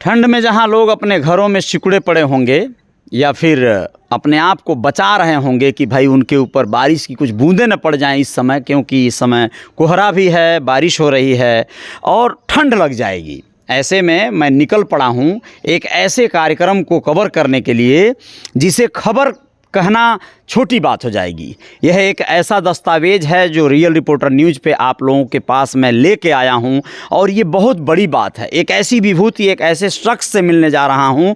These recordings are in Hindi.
ठंड में जहाँ लोग अपने घरों में सिकुड़े पड़े होंगे या फिर अपने आप को बचा रहे होंगे कि भाई उनके ऊपर बारिश की कुछ बूंदें न पड़ जाएं इस समय, क्योंकि इस समय कोहरा भी है, बारिश हो रही है और ठंड लग जाएगी। ऐसे में मैं निकल पड़ा हूँ एक ऐसे कार्यक्रम को कवर करने के लिए जिसे खबर कहना छोटी बात हो जाएगी। यह एक ऐसा दस्तावेज है जो रियल रिपोर्टर न्यूज़ पे आप लोगों के पास मैं लेके आया हूं और ये बहुत बड़ी बात है। एक ऐसी विभूति, एक ऐसे शख्स से मिलने जा रहा हूं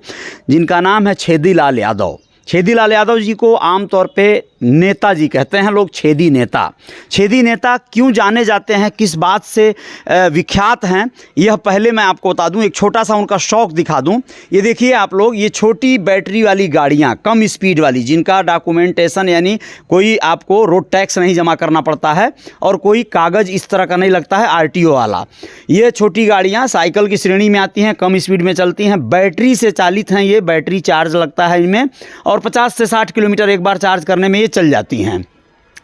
जिनका नाम है छेदीलाल यादव। छेदीलाल यादव जी को आमतौर पे नेताजी कहते हैं लोग, छेदी नेता। छेदी नेता क्यों जाने जाते हैं, किस बात से विख्यात हैं, यह पहले मैं आपको बता दूं। एक छोटा सा उनका शौक दिखा दूं। ये देखिए आप लोग, ये छोटी बैटरी वाली गाड़ियां, कम स्पीड वाली, जिनका डॉक्यूमेंटेशन यानी कोई आपको रोड टैक्स नहीं जमा करना पड़ता है और कोई कागज़ इस तरह का नहीं लगता है आरटीओ वाला। ये छोटी गाड़ियाँ साइकिल की श्रेणी में आती हैं, कम स्पीड में चलती हैं, बैटरी से चालित हैं। ये बैटरी चार्ज लगता है इनमें और 50 से 60 किलोमीटर एक बार चार्ज करने में ये चल जाती हैं।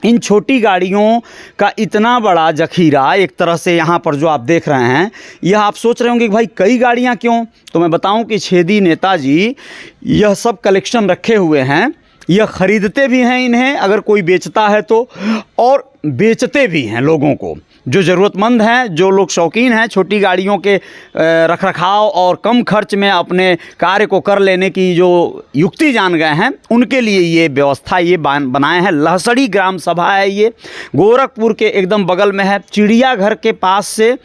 इन छोटी गाड़ियों का इतना बड़ा जखीरा एक तरह से यहाँ पर जो आप देख रहे हैं, यह आप सोच रहे होंगे कि भाई कई गाड़ियाँ क्यों, तो मैं बताऊं कि छेदी नेताजी यह सब कलेक्शन रखे हुए हैं। यह ख़रीदते भी हैं इन्हें अगर कोई बेचता है तो, और बेचते भी हैं लोगों को जो ज़रूरतमंद हैं, जो लोग शौकीन हैं छोटी गाड़ियों के रखरखाव और कम खर्च में अपने कार्य को कर लेने की जो युक्ति जान गए हैं, उनके लिए ये व्यवस्था ये बनाए हैं। लहसड़ी ग्राम सभा है, ये गोरखपुर के एकदम बगल में है। चिड़ियाघर के पास से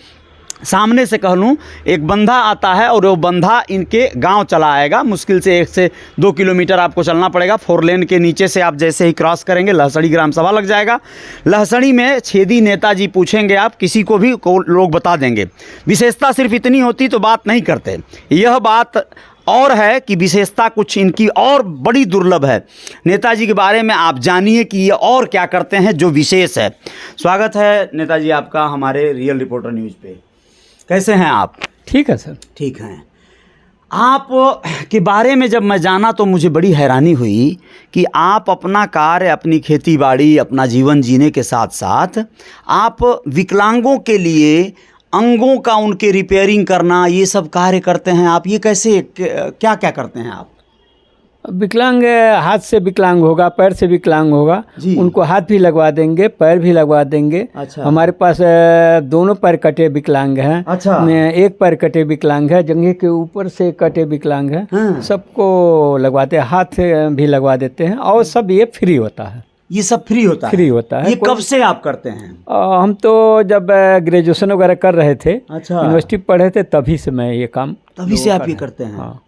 सामने से कह लूँ एक बंधा आता है और वो बंधा इनके गांव चला आएगा। मुश्किल से 1 से 2 किलोमीटर आपको चलना पड़ेगा। 4 लेन के नीचे से आप जैसे ही क्रॉस करेंगे लहसड़ी ग्राम सभा लग जाएगा। लहसड़ी में छेदी नेताजी पूछेंगे आप किसी को भी, लोग बता देंगे। विशेषता सिर्फ इतनी होती तो बात नहीं करते। यह बात और है कि विशेषता कुछ इनकी और बड़ी दुर्लभ है। नेताजी के बारे में आप जानिए कि ये और क्या करते हैं जो विशेष है। स्वागत है नेताजी आपका हमारे रियल रिपोर्टर न्यूज़ पे। कैसे हैं आप? ठीक है सर। ठीक हैं। आप के बारे में जब मैं जाना तो मुझे बड़ी हैरानी हुई कि आप अपना कार्य, अपनी खेती बाड़ी, अपना जीवन जीने के साथ साथ आप विकलांगों के लिए अंगों का उनके रिपेयरिंग करना, ये सब कार्य करते हैं आप। ये कैसे, क्या क्या करते हैं आप? विकलांग हाथ से विकलांग होगा, पैर से विकलांग होगा, उनको हाथ भी लगवा देंगे, पैर भी लगवा देंगे। अच्छा। हमारे पास दोनों पैर कटे विकलांग हैं। अच्छा। एक पैर कटे विकलांग है, जंघे के ऊपर से कटे विकलांग है। हाँ। सबको लगवाते हैं, हाथ से भी लगवा देते हैं और सब ये फ्री होता है। ये सब फ्री होता है? फ्री होता है। ये कब से आप करते हैं? हम तो जब ग्रेजुएशन वगैरह कर रहे थे, अच्छा, यूनिवर्सिटी पढ़े थे, तभी से मैं ये काम, तभी से आप ये करते हैं? हाँ।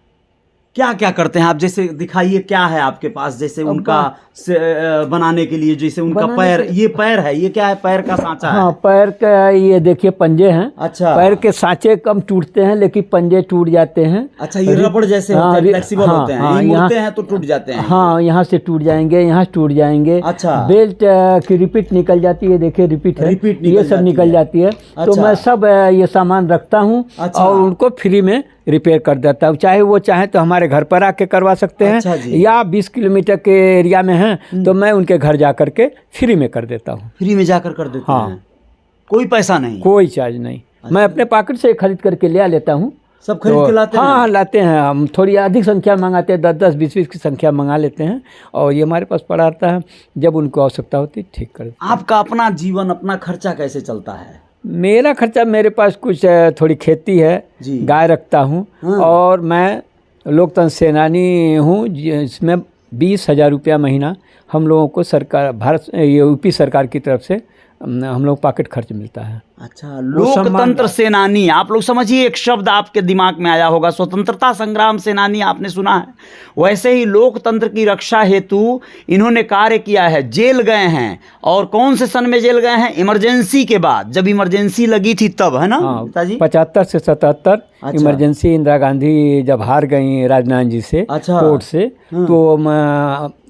क्या क्या करते हैं आप? जैसे दिखाइए, क्या है आपके पास? जैसे उनका बनाने के लिए, जैसे उनका पैर, ये पैर है, ये क्या है? पैर का सांचा है? हाँ, पैर का ये देखिए पंजे हैं। अच्छा। पैर के सांचे कम टूटते हैं लेकिन पंजे टूट जाते हैं। अच्छा, ये रबड़ जैसे होते हैं, फ्लेक्सिबल होते हैं। ये मुड़ते हैं तो टूट जाते हैं। हाँ, यहाँ से टूट जाएंगे, यहाँ से टूट जाएंगे। अच्छा। बेल्ट की रिपीट निकल जाती है, देखिए रिपीट है, ये सब निकल जाती है। तो मैं सब ये सामान रखता हूँ और उनको फ्री में रिपेयर कर देता हूँ। चाहे वो चाहे तो हमारे घर पर आके करवा सकते हैं, या 20 किलोमीटर के एरिया में हैं तो मैं उनके घर जा कर के फ्री में कर देता हूँ। फ्री में जाकर कर देते हैं? कोई पैसा नहीं? कोई चार्ज नहीं। मैं अपने पॉकेट से खरीद करके ले लेता हूँ। सब खरीद के लाते हैं? हाँ, लाते हैं। हम थोड़ी अधिक संख्या मंगाते हैं, 10-10, 20-20 की संख्या मंगा लेते हैं और ये हमारे पास पड़ा रहता है। जब उनको आवश्यकता होती है ठीक कर देते हैं। आपका अपना जीवन, अपना खर्चा कैसे चलता है? मेरा खर्चा, मेरे पास कुछ थोड़ी खेती है, गाय रखता हूँ। हाँ। और मैं लोकतंत्र सेनानी हूँ, जिसमें 20,000 रुपया महीना हम लोगों को सरकार, भारत यूपी सरकार की तरफ से हम लोग पॉकेट खर्च मिलता है। अच्छा, लोकतंत्र सेनानी, आप लोग समझिए, एक शब्द आपके दिमाग में आया होगा, स्वतंत्रता संग्राम सेनानी आपने सुना है। वैसे ही लोकतंत्र की रक्षा हेतु इन्होंने कार्य किया है। जेल गए हैं, और कौन से सन में जेल गए हैं? इमरजेंसी के बाद, जब इमरजेंसी लगी थी तब, है ना पिताजी? 75 से 77। अच्छा। इमरजेंसी इंदिरा गांधी जब हार गई राजनाथ जी से, अच्छा, कोर्ट से, तो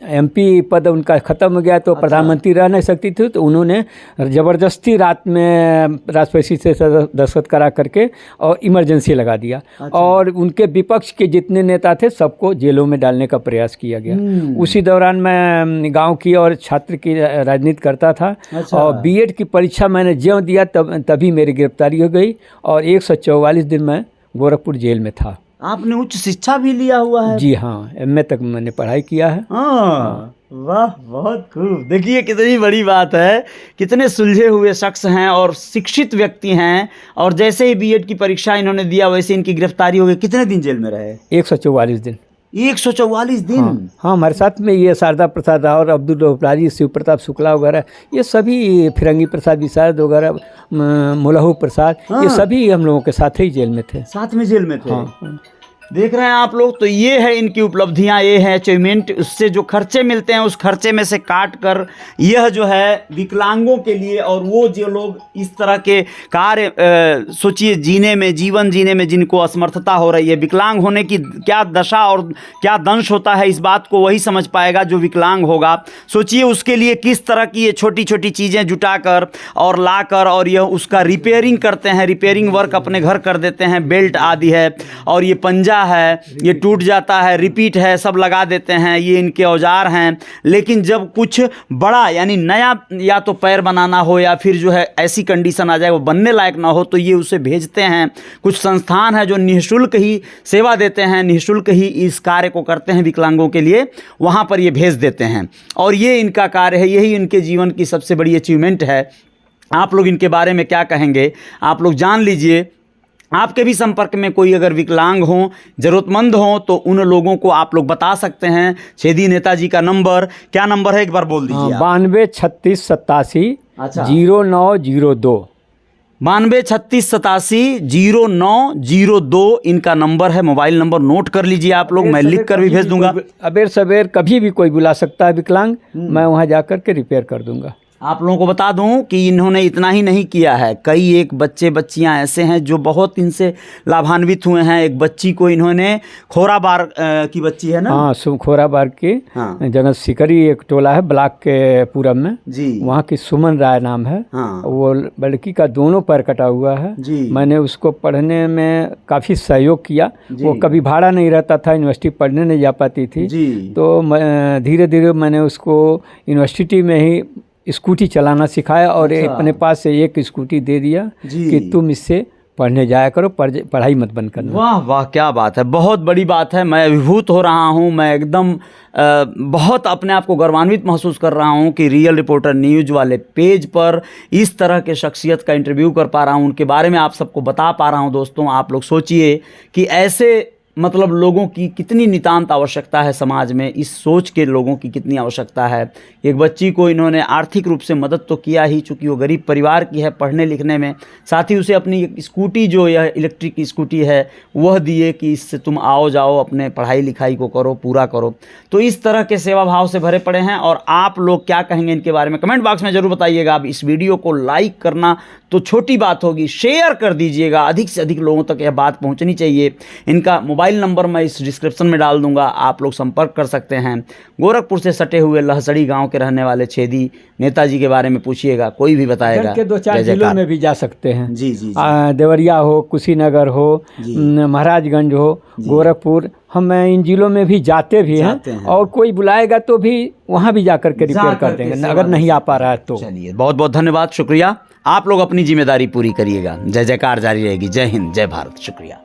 MP पद उनका ख़त्म हो गया, तो अच्छा, प्रधानमंत्री रह नहीं सकती थी, तो उन्होंने ज़बरदस्ती रात में राष्ट्रपति से दस्तखत करा करके और इमरजेंसी लगा दिया। अच्छा। और उनके विपक्ष के जितने नेता थे सबको जेलों में डालने का प्रयास किया गया। उसी दौरान मैं गांव की और छात्र की राजनीति करता था। अच्छा। और B.Ed की परीक्षा मैंने ज्यों दिया तभी मेरी गिरफ्तारी हो गई और 144 दिन मैं गोरखपुर जेल में था। आपने उच्च शिक्षा भी लिया हुआ है? जी हाँ, एमए तक मैंने पढ़ाई किया है। हाँ, वाह, बहुत खूब। देखिए कितनी बड़ी बात है, कितने सुलझे हुए शख्स हैं और शिक्षित व्यक्ति हैं। और जैसे ही बीएड की परीक्षा इन्होंने दिया वैसे इनकी गिरफ्तारी हो गई। कितने दिन जेल में रहे? 144 दिन। 144 दिन? हाँ, हमारे साथ में ये शारदा प्रसाद और अब्दुल रऊफ, शिव प्रताप शुक्ला वगैरह, ये सभी, फिरंगी प्रसाद विशारद वगैरह, मुलहू प्रसाद, ये सभी हम लोगों के साथ ही जेल में थे। साथ में जेल में थे? हाँ। देख रहे हैं आप लोग, तो ये है इनकी उपलब्धियां, ये है अचीवमेंट। उससे जो खर्चे मिलते हैं उस खर्चे में से काट कर यह जो है विकलांगों के लिए, और वो जो लोग इस तरह के कार्य सोचिए जीवन जीने में जिनको असमर्थता हो रही है, विकलांग होने की क्या दशा और क्या दंश होता है, इस बात को वही समझ पाएगा जो विकलांग होगा। सोचिए उसके लिए किस तरह की ये छोटी छोटी चीज़ें जुटाकर और लाकर और यह उसका रिपेयरिंग करते हैं, रिपेयरिंग वर्क अपने घर कर देते हैं। बेल्ट आदि है और ये पंजा है, ये टूट जाता है, रिपीट है, सब लगा देते हैं, ये इनके औजार हैं। लेकिन जब कुछ बड़ा यानी नया या तो पैर बनाना हो या फिर जो है ऐसी कंडीशन आ जाए वो बनने लायक ना हो, तो ये उसे भेजते हैं। कुछ संस्थान है जो निःशुल्क ही सेवा देते हैं, निःशुल्क ही इस कार्य को करते हैं विकलांगों के लिए, वहाँ पर ये भेज देते हैं। और ये इनका कार्य है, यही इनके जीवन की सबसे बड़ी अचीवमेंट है। आप लोग इनके बारे में क्या कहेंगे, आप लोग जान लीजिए। आपके भी संपर्क में कोई अगर विकलांग हों, ज़रूरतमंद हों, तो उन लोगों को आप लोग बता सकते हैं। छेदी नेताजी का नंबर, क्या नंबर है एक बार बोल दीजिए। 92 36 87 0902। 92 36 87 0902 इनका नंबर है। मोबाइल नंबर नोट कर लीजिए आप लोग, मैं लिख कर भी भेज दूंगा। अबेर सबेर कभी भी कोई बुला सकता है विकलांग, मैं वहाँ जा कर के रिपेयर कर दूंगा। आप लोगों को बता दूं कि इन्होंने इतना ही नहीं किया है, कई एक बच्चियां ऐसे हैं जो बहुत इनसे लाभान्वित हुए हैं। एक बच्ची को इन्होंने खोराबार की बच्ची है ना? हाँ, खोराबार की, हाँ। जगह सिकरी एक टोला है ब्लॉक के पूरब में जी, वहाँ की सुमन राय नाम है। हाँ। वो लड़की का दोनों पैर कटा हुआ है जी। मैंने मैंने उसको पढ़ने में काफ़ी सहयोग किया। वो कभी भाड़ा नहीं रहता था, यूनिवर्सिटी पढ़ने नहीं जा पाती थी जी। तो धीरे धीरे मैंने उसको यूनिवर्सिटी में ही स्कूटी चलाना सिखाया और अपने पास से एक स्कूटी दे दिया कि तुम इससे पढ़ने जाया करो, पढ़ाई मत बंद करना। वाह वाह, क्या बात है, बहुत बड़ी बात है। मैं अभिभूत हो रहा हूँ, मैं एकदम बहुत अपने आप को गौरवान्वित महसूस कर रहा हूँ कि रियल रिपोर्टर न्यूज़ वाले पेज पर इस तरह के शख्सियत का इंटरव्यू कर पा रहा हूँ, उनके बारे में आप सबको बता पा रहा हूँ। दोस्तों आप लोग सोचिए कि ऐसे मतलब लोगों की कितनी नितांत आवश्यकता है समाज में, इस सोच के लोगों की कितनी आवश्यकता है। एक बच्ची को इन्होंने आर्थिक रूप से मदद तो किया ही, चूँकि वो गरीब परिवार की है, पढ़ने लिखने में, साथ ही उसे अपनी एक स्कूटी जो यह इलेक्ट्रिक स्कूटी है वह दिए कि इससे तुम आओ जाओ अपने पढ़ाई लिखाई को करो, पूरा करो। तो इस तरह के सेवा भाव से भरे पड़े हैं। और आप लोग क्या कहेंगे इनके बारे में कमेंट बॉक्स में ज़रूर बताइएगा। आप इस वीडियो को लाइक करना तो छोटी बात होगी, शेयर कर दीजिएगा, अधिक से अधिक लोगों तक यह बात पहुंचनी चाहिए। इनका मोबाइल नंबर मैं इस डिस्क्रिप्शन में डाल दूंगा, आप लोग संपर्क कर सकते हैं। गोरखपुर से सटे हुए लहसड़ी गांव के रहने वाले छेदी नेताजी के बारे में पूछिएगा, कोई भी बताएगा। के 2-4 जिलों में भी जा सकते हैं। जी जी, देवरिया हो, कुशीनगर हो, महाराजगंज हो, गोरखपुर, हम इन जिलों में भी जाते भी हैं। और कोई बुलाएगा तो भी वहाँ भी जाकर के रिपेयर कर देंगे अगर नहीं आ पा रहा है तो। चलिए, बहुत बहुत धन्यवाद, शुक्रिया। आप लोग अपनी जिम्मेदारी पूरी करिएगा। जय जयकार जारी रहेगी। जय हिंद, जय भारत, शुक्रिया।